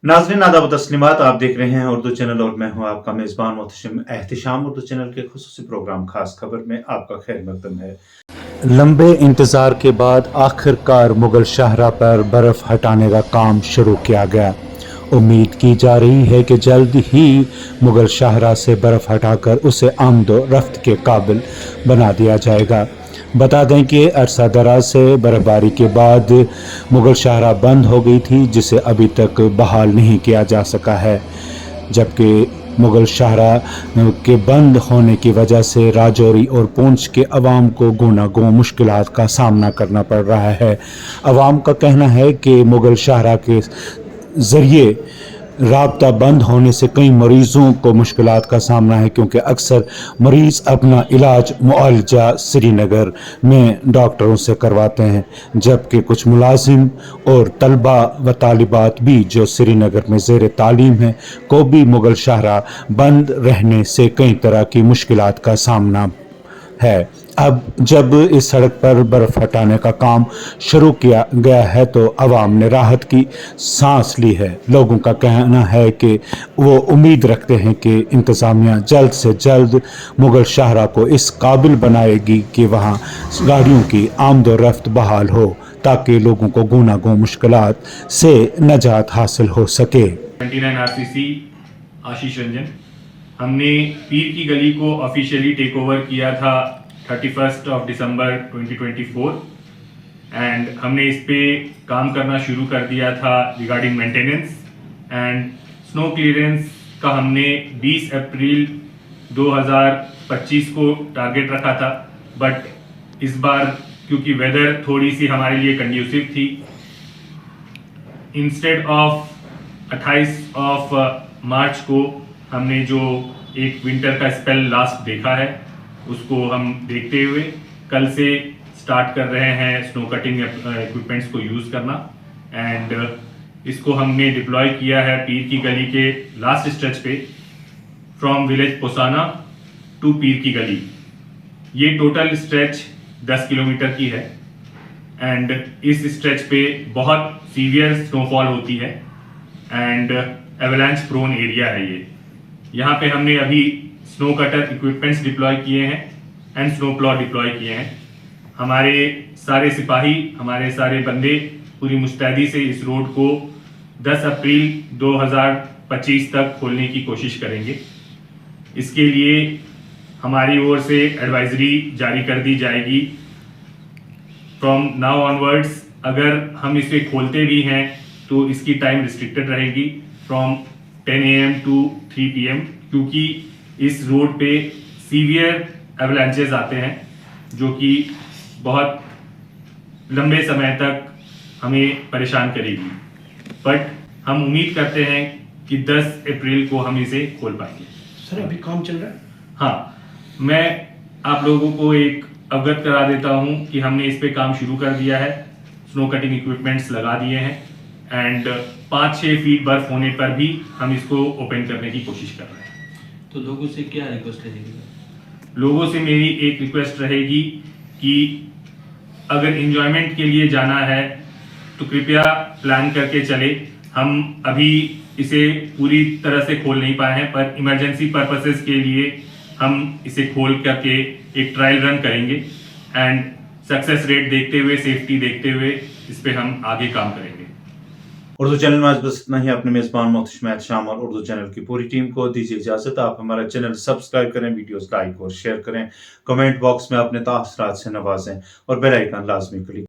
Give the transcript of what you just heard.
नाज़रीन आदाब तस्लीमात, आप देख रहे हैं उर्दू चैनल और मैं हूं आपका मेज़बान मोहतशिम एहतिशाम। उर्दू चैनल के खुसूसी प्रोग्राम खास खबर में आपका खैर मकदम है। लंबे इंतज़ार के बाद आखिरकार मुगल शाहरा पर बर्फ़ हटाने का काम शुरू किया गया। उम्मीद की जा रही है कि जल्द ही मुगल शाहरा से बर्फ़ हटाकर उसे आमदो रफ्त के काबिल बना दिया जाएगा। बता दें कि अरसा दराज से बर्फबारी के बाद मुगल शाहरा बंद हो गई थी, जिसे अभी तक बहाल नहीं किया जा सका है। जबकि मुगल शाहरा के बंद होने की वजह से राजौरी और पूंछ के अवाम को गूना गो मुश्किलात का सामना करना पड़ रहा है। अवाम का कहना है कि मुगल शाहरा के ज़रिए राब्ता बंद होने से कई मरीज़ों को मुश्किलात का सामना है, क्योंकि अक्सर मरीज़ अपना इलाज मुआलजा श्रीनगर में डॉक्टरों से करवाते हैं, जबकि कुछ मुलाजिम और तलबा व तालिबात भी जो श्रीनगर में ज़ेर तालीम हैं को भी मुगल शाहरा बंद रहने से कई तरह की मुश्किलात का सामना है। अब जब इस सड़क पर बर्फ हटाने का काम शुरू किया गया है तो अवाम ने राहत की सांस ली है। लोगों का कहना है कि वो उम्मीद रखते हैं कि इंतज़ामिया जल्द से जल्द मुगल शाहरा को इस काबिल बनाएगी कि वहाँ गाड़ियों की आमदो रफ्त बहाल हो, ताकि लोगों को गूना गो मुश्किलात से नजात हासिल हो सके। 29 आरसीसी आशीष रंजन, हमने पीर की गली को ऑफिशियली टेक ओवर किया था 31 दिसंबर 2024 एंड हमने इस पे काम करना शुरू कर दिया था regarding maintenance and snow clearance का हमने 20 अप्रैल 2025 को टारगेट रखा था। बट इस बार क्योंकि वेदर थोड़ी सी हमारे लिए कंड्यूसिव थी, इंस्टेड ऑफ 28 मार्च को हमने जो एक विंटर का स्पेल लास्ट देखा है उसको हम देखते हुए कल से स्टार्ट कर रहे हैं स्नो कटिंग इक्विपमेंट्स को यूज़ करना एंड इसको हमने डिप्लॉय किया है पीर की गली के लास्ट स्ट्रेच पे फ्रॉम विलेज पोसाना टू पीर की गली। ये टोटल स्ट्रेच 10 किलोमीटर की है एंड इस स्ट्रेच पे बहुत सीवियर स्नोफॉल होती है एंड एवलांच प्रोन एरिया है ये। यहाँ पे हमने अभी स्नो कटर इक्विपमेंट्स डिप्लॉय किए हैं एंड स्नो प्लॉ डिप्लॉय किए हैं। हमारे सारे सिपाही, हमारे सारे बंदे पूरी मुस्तैदी से इस रोड को 10 अप्रैल 2025 तक खोलने की कोशिश करेंगे। इसके लिए हमारी ओर से एडवाइजरी जारी कर दी जाएगी फ्रॉम नाउ ऑनवर्ड्स। अगर हम इसे खोलते भी हैं तो इसकी टाइम रिस्ट्रिक्टेड रहेगी फ्रॉम 10 AM टू 3 PM, क्योंकि इस रोड पे सीवियर एवलांचेस आते हैं जो कि बहुत लंबे समय तक हमें परेशान करेगी। बट हम उम्मीद करते हैं कि 10 अप्रैल को हम इसे खोल पाएंगे। सर अभी काम चल रहा है? हाँ, मैं आप लोगों को एक अवगत करा देता हूं कि हमने इस पे काम शुरू कर दिया है। स्नो कटिंग इक्विपमेंट्स लगा दिए हैं एंड 5-6 फीट बर्फ होने पर भी हम इसको ओपन करने की कोशिश कर रहे हैं। तो लोगों से क्या रिक्वेस्ट रहेगी? लोगों से मेरी एक रिक्वेस्ट रहेगी कि अगर एंजॉयमेंट के लिए जाना है तो कृपया प्लान करके चले। हम अभी इसे पूरी तरह से खोल नहीं पाए हैं, पर इमरजेंसी पर्पसेस के लिए हम इसे खोल करके एक ट्रायल रन करेंगे एंड सक्सेस रेट देखते हुए, सेफ्टी देखते हुए इस पे हम आगे काम करेंगे। उर्दू चैनल में आज बस इतना ही। अपने मेज़बान मोहतशिम एहतिशाम और उर्दू चैनल की पूरी टीम को दीजिए इजाज़त। आप हमारा चैनल सब्सक्राइब करें, वीडियोस लाइक और शेयर करें, कमेंट बॉक्स में अपने तासरात से नवाजें और बेल आइकन लाजमी क्लिक